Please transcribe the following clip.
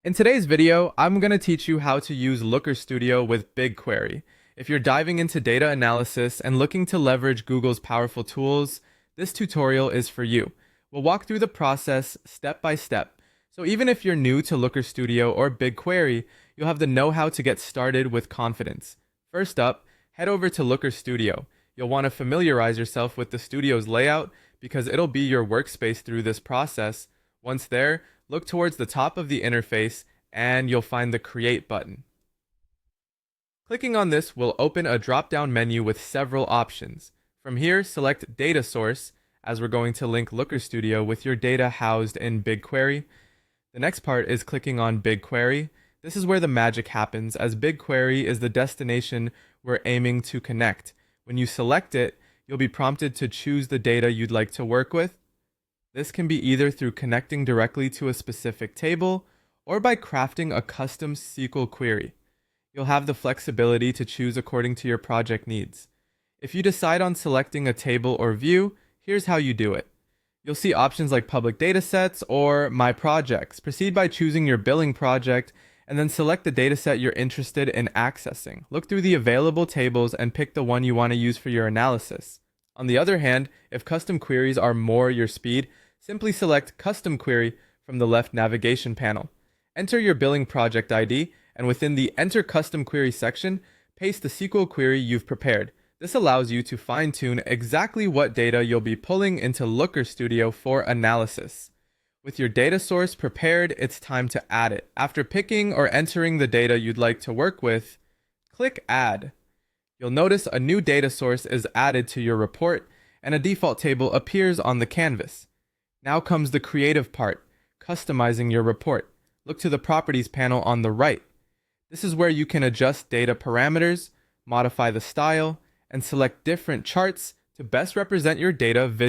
In today's video, I'm going to teach you how to use Looker Studio with Bigquery. If you're diving into data analysis and looking to leverage Google's powerful tools, this tutorial is for you. We'll walk through the process step by step. So even if you're new to Looker Studio or Bigquery, you'll have the know-how to get started with confidence. First up, head over to Looker Studio. You'll want to familiarize yourself with the studio's layout because it'll be your workspace through this process. Once there, look towards the top of the interface and you'll find the Create button. Clicking on this will open a drop-down menu with several options. From here, select Data Source, as we're going to link Looker Studio with your data housed in Bigquery. The next part is clicking on Bigquery. This is where the magic happens, as Bigquery is the destination we're aiming to connect. When you select it, you'll be prompted to choose the data you'd like to work with. This can be either through connecting directly to a specific table or by crafting a custom SQL query. You'll have the flexibility to choose according to your project needs. If you decide on selecting a table or view, here's how you do it. You'll see options like Public Datasets or My Projects. Proceed by choosing your billing project and then select the dataset you're interested in accessing. Look through the available tables and pick the one you want to use for your analysis. On the other hand, if custom queries are more your speed, simply select Custom Query from the left navigation panel. Enter your billing project ID, and within the Enter Custom Query section, paste the SQL query you've prepared. This allows you to fine-tune exactly what data you'll be pulling into Looker Studio for analysis. With your data source prepared, it's time to add it. After picking or entering the data you'd like to work with, click Add. You'll notice a new data source is added to your report, and a default table appears on the canvas. Now comes the creative part, customizing your report. Look to the Properties panel on the right. This is where you can adjust data parameters, modify the style, and select different charts to best represent your data visually.